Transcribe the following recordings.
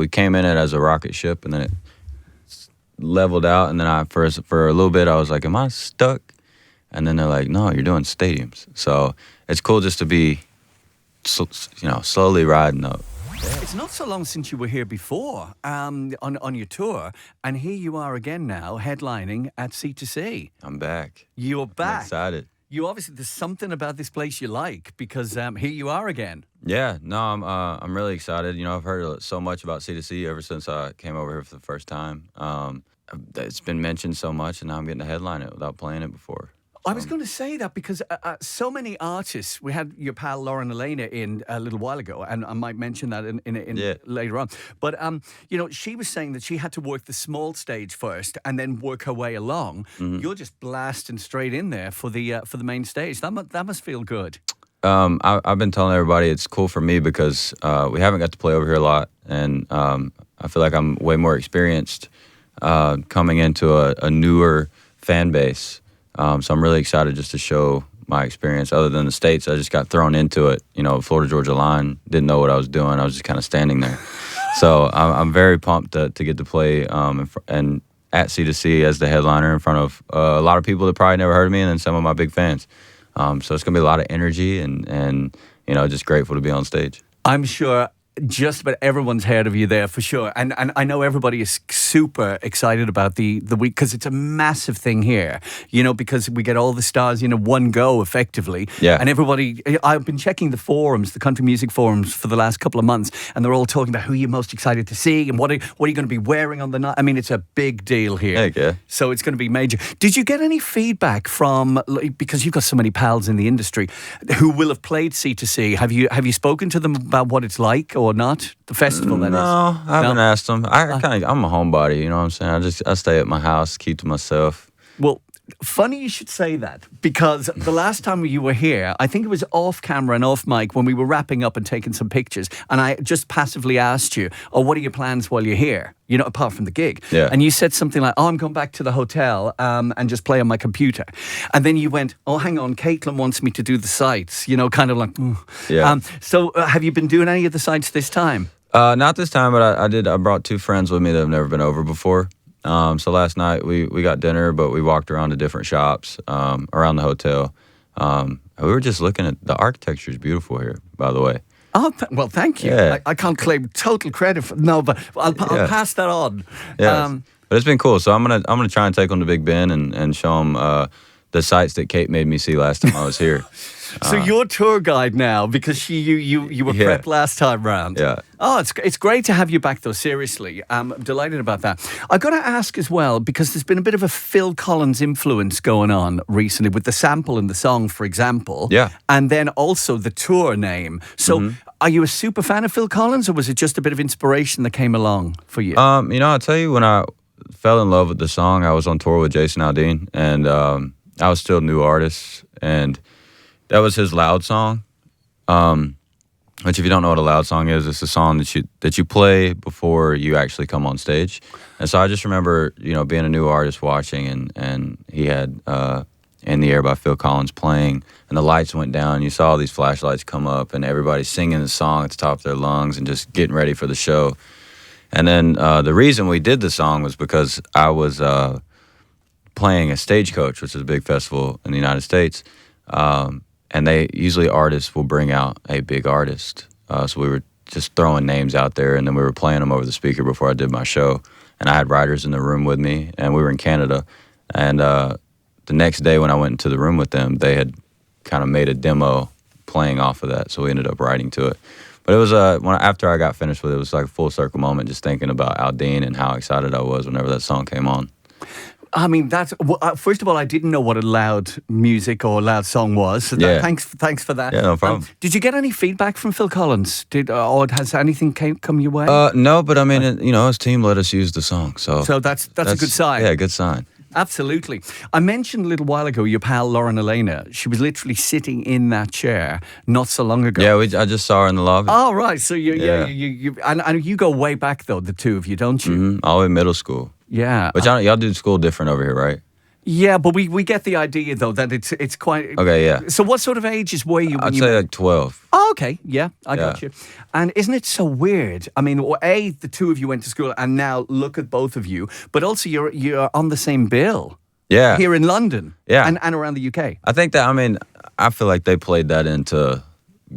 we came in it as a rocket ship, and then it leveled out, and then for a little bit I was like, am I stuck? And then they're like, no, you're doing stadiums. So it's cool just to be, slowly riding up. It's not so long since you were here before on your tour, and here you are again now, headlining at C2C. I'm back. You're back. I'm excited. You obviously, there's something about this place you like, because here you are again. Yeah, no, I'm really excited. I've heard so much about C2C ever since I came over here for the first time. It's been mentioned so much, and now I'm getting to headline it without playing it before. I was going to say that because so many artists, we had your pal Lauren Alaina in a little while ago, and I might mention that in later on. But, she was saying that she had to work the small stage first and then work her way along. Mm-hmm. You're just blasting straight in there for the main stage. That must feel good. I've been telling everybody it's cool for me because we haven't got to play over here a lot, and I feel like I'm way more experienced coming into a newer fan base. So I'm really excited just to show my experience. Other than the States, I just got thrown into it. Florida-Georgia line, didn't know what I was doing. I was just kind of standing there. So I'm very pumped to get to play and at C2C as the headliner in front of a lot of people that probably never heard of me, and then some of my big fans. So it's going to be a lot of energy and just grateful to be on stage. I'm sure just about everyone's heard of you there for sure. And I know everybody is super excited about the week because it's a massive thing here, because we get all the stars, one go effectively. Yeah. And everybody, I've been checking the forums, the country music forums for the last couple of months, and they're all talking about who you're most excited to see and what are you going to be wearing on the night. I mean, it's a big deal here. Heck yeah. So it's going to be major. Did you get any feedback from, because you've got so many pals in the industry who will have played C2C, have you spoken to them about what it's like or not? The festival, that is. No, I haven't asked them. I'm a homebody, you know what I'm saying? I stay at my house, keep to myself. Well, funny you should say that, because the last time you were here, I think it was off camera and off mic when we were wrapping up and taking some pictures, and I just passively asked you, what are your plans while you're here? Apart from the gig. Yeah. And you said something like, I'm going back to the hotel and just play on my computer. And then you went, hang on, Caitlin wants me to do the sites, kind of like, Yeah. So have you been doing any of the sites this time? Not this time, but I brought two friends with me that have never been over before. So last night we got dinner, but we walked around to different shops around the hotel. We were just looking at the architecture is beautiful here, by the way. Oh, well, thank you. Yeah. I can't claim total credit for but I'll pass that on. Yeah, but it's been cool. So I'm gonna try and take them to Big Ben and show them the sites that Kate made me see last time I was here. So you're tour guide now because you were prepped last time round. Yeah. Oh, it's great to have you back though. Seriously, I'm delighted about that. I got to ask as well, because there's been a bit of a Phil Collins influence going on recently with the sample in the song, for example. Yeah. And then also the tour name. So are you a super fan of Phil Collins, or was it just a bit of inspiration that came along for you? I'll tell you, when I fell in love with the song, I was on tour with Jason Aldean, and I was still a new artist, and that was his Loud song, which, if you don't know what a Loud song is, it's a song that you play before you actually come on stage. And so I just remember, being a new artist watching, and he had In the Air by Phil Collins playing, and the lights went down, and you saw all these flashlights come up, and everybody singing the song at the top of their lungs and just getting ready for the show. And then the reason we did the song was because I was playing a Stagecoach, which is a big festival in the United States. And usually artists will bring out a big artist. So we were just throwing names out there, and then we were playing them over the speaker before I did my show. And I had writers in the room with me, and we were in Canada. And the next day when I went into the room with them, they had kind of made a demo playing off of that. So we ended up writing to it. But it was after I got finished with it, it was like a full circle moment, just thinking about Aldean and how excited I was whenever that song came on. I mean, first of all, I didn't know what a loud music or loud song was. So thanks for that. Yeah, no problem. Did you get any feedback from Phil Collins? Or has anything come your way? No, but I mean, his team let us use the song, so that's a good sign. Yeah, good sign. Absolutely. I mentioned a little while ago your pal Lauren Alaina. She was literally sitting in that chair not so long ago. Yeah, I just saw her in the lobby. Oh, right. So you and you go way back though, the two of you, don't you? Mm-hmm. All the way middle school. Yeah. But y'all do school different over here, right? Yeah, but we get the idea though that it's quite Okay, yeah. So what sort of ages were you when I'd you say met? like 12. Oh, okay, yeah, I got Yeah. you. And isn't it so weird? I mean, the two of you went to school, and now look at both of you. But also, you're on the same bill Yeah. here in London, Yeah. and around the UK. I think that, I mean, I feel like they played that into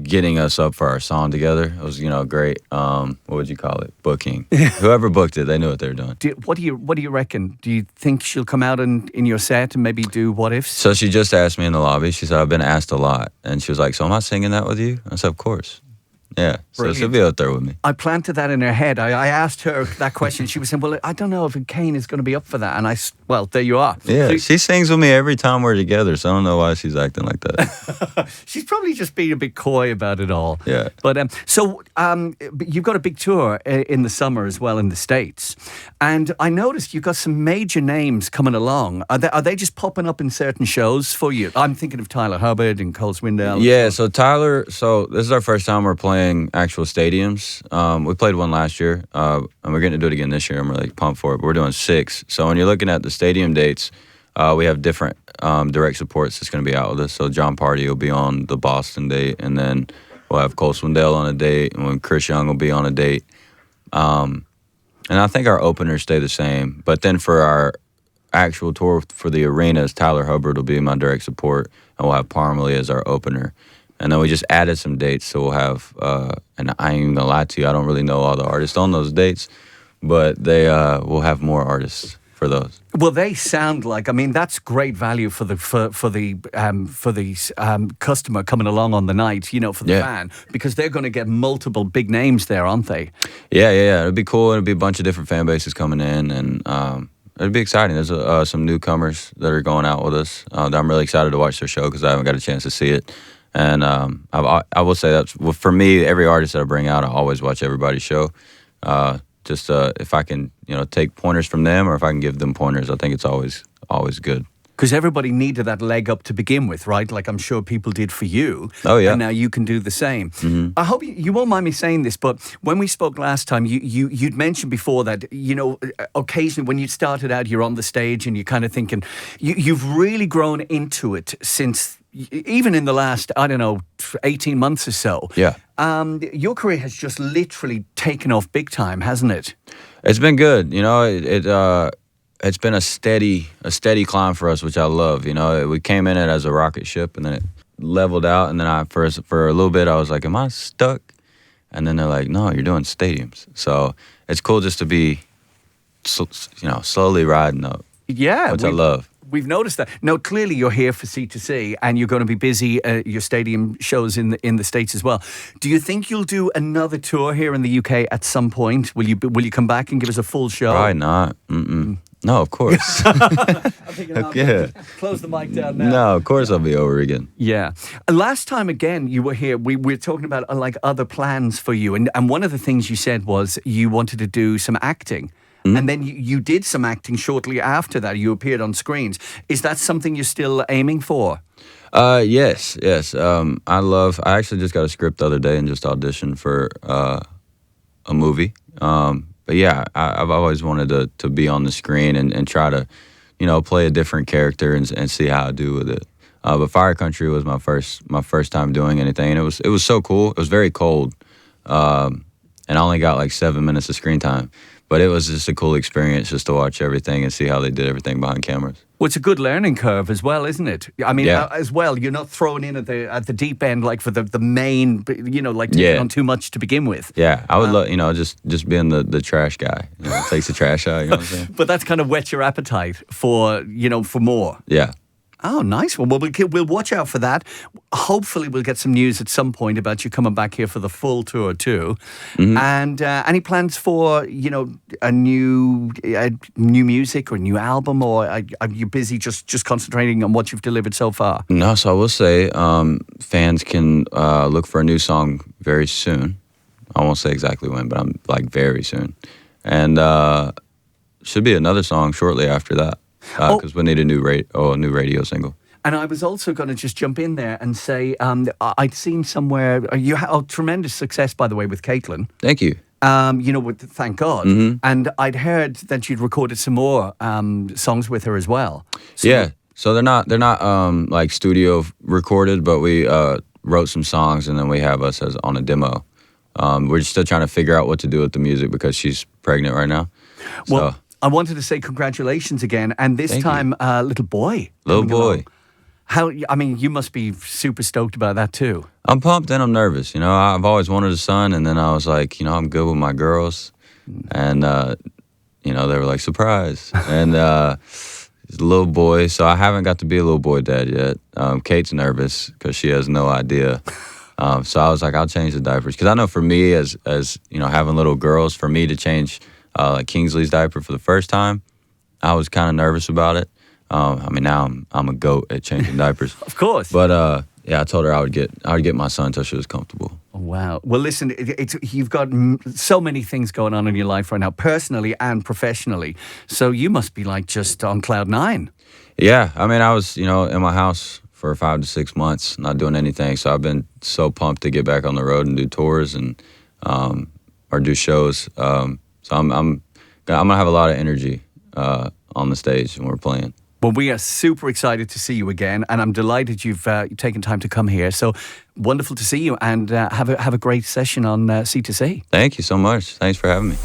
getting us up for our song together. It was, great, what would you call it? Booking. Whoever booked it, they knew what they were doing. What do you reckon? Do you think she'll come out in your set and maybe do What Ifs? So she just asked me in the lobby. She said, I've been asked a lot. And she was like, so am I singing that with you? I said, of course. Yeah. So she'll be out there with me. I planted that in her head. I asked her that question. She was saying, well, I don't know if Kane is going to be up for that. And well, there you are. Yeah, So she sings with me every time we're together, so I don't know why she's acting like that. she's probably just being a bit coy about it all. Yeah. But you've got a big tour in the summer as well in the States. And I noticed you've got some major names coming along. Are they just popping up in certain shows for you? I'm thinking of Tyler Hubbard and Cole Swindell. Yeah, so Tyler, this is our first time we're playing actual stadiums. We played one last year, and we're getting to do it again this year. I'm really pumped for it. But we're doing 6. So when you're looking at the stadium dates, we have different direct supports that's going to be out with us. So John Party will be on the Boston date, and then we'll have Cole Swindell on a date, and when Chris Young will be on a date. And I think our openers stay the same. But then for our actual tour for the arenas, Tyler Hubbard will be my direct support, and we'll have Parmalee as our opener. And then we just added some dates, so we'll have, and I ain't even gonna lie to you, I don't really know all the artists on those dates, but we'll have more artists for those. Well, they sound like, I mean, that's great value for the customer coming along on the night, for the fan, because they're going to get multiple big names there, aren't they? Yeah. It'd be cool. It'd be a bunch of different fan bases coming in, and it'd be exciting. There's some newcomers that are going out with us that I'm really excited to watch their show because I haven't got a chance to see it. And I will say that for me, every artist that I bring out, I always watch everybody's show. Just if I can, take pointers from them, or if I can give them pointers, I think it's always good. Because everybody needed that leg up to begin with, right? Like I'm sure people did for you. Oh, yeah. And now you can do the same. Mm-hmm. I hope you won't mind me saying this, but when we spoke last time, you'd mentioned before that, occasionally when you started out, you're on the stage and you're kind of thinking, you've really grown into it since, even in the last, 18 months or so. Yeah. Your career has just literally taken off big time, hasn't it? It's been good. It's been a steady climb for us, which I love. We came in it as a rocket ship, and then it leveled out. And then for a little bit, I was like, "Am I stuck?" And then they're like, "No, you're doing stadiums." So it's cool just to be, slowly riding up. Yeah, which I love. We've noticed that. Now, clearly, you're here for C2C, and you're going to be busy. Your stadium shows in the States as well. Do you think you'll do another tour here in the UK at some point? Will you come back and give us a full show? Probably not. Mm-mm. No, of course. I'm thinking, close the mic down now. No, of course I'll be over again. Yeah. Last time again you were here, we were talking about like other plans for you, and one of the things you said was you wanted to do some acting. Mm-hmm. And then you did some acting shortly after that. You appeared on screens. Is that something you're still aiming for? Yes. I actually just got a script the other day and just auditioned for a movie. But yeah, I've always wanted to be on the screen and try to, play a different character and see how I do with it. But Fire Country was my first time doing anything, and it was so cool. It was very cold, and I only got like 7 minutes of screen time. But it was just a cool experience just to watch everything and see how they did everything behind cameras. Well, it's a good learning curve as well, isn't it? I mean, yeah. As well, you're not thrown in at the deep end like for the main, taking on too much to begin with. Yeah, I would love, just being the trash guy. Takes the trash out, you know what I'm saying? But that's kind of whet your appetite for more. Yeah. Oh, nice one. Well, we'll watch out for that. Hopefully, we'll get some news at some point about you coming back here for the full tour too. Mm-hmm. And any plans for a new music or a new album, or are you busy just concentrating on what you've delivered so far? No, so I will say fans can look for a new song very soon. I won't say exactly when, but I'm like very soon, and should be another song shortly after that. Because we need a new radio single. And I was also going to just jump in there and say I'd seen somewhere you had tremendous success, by the way, with Caitlin. Thank you. with Thank God. Mm-hmm. And I'd heard that you'd recorded some more songs with her as well. So Yeah. So they're not like studio recorded, but we wrote some songs and then we have us as on a demo. We're still trying to figure out what to do with the music because she's pregnant right now. Well, So, I wanted to say congratulations again, and this Thank time, little boy. little coming boy. along. How? I mean, you must be super stoked about that too. I'm pumped and I'm nervous. I've always wanted a son, and then I was like, I'm good with my girls, and they were like surprise, and he's a little boy. So I haven't got to be a little boy dad yet. Kate's nervous because she has no idea. So I was like, I'll change the diapers because I know for me, as having little girls, for me to change like Kingsley's diaper for the first time, I was kind of nervous about it. Now I'm a goat at changing diapers. Of course. But I told her I would get my son until she was comfortable. Wow. Well, listen, you've got so many things going on in your life right now, personally and professionally. So you must be like just on cloud nine. Yeah, I was in my house for 5 to 6 months, not doing anything. So I've been so pumped to get back on the road and do tours and or do shows. So I'm gonna have a lot of energy on the stage when we're playing. Well, we are super excited to see you again, and I'm delighted you've taken time to come here. So wonderful to see you, and have a great session on C2C. Thank you so much. Thanks for having me.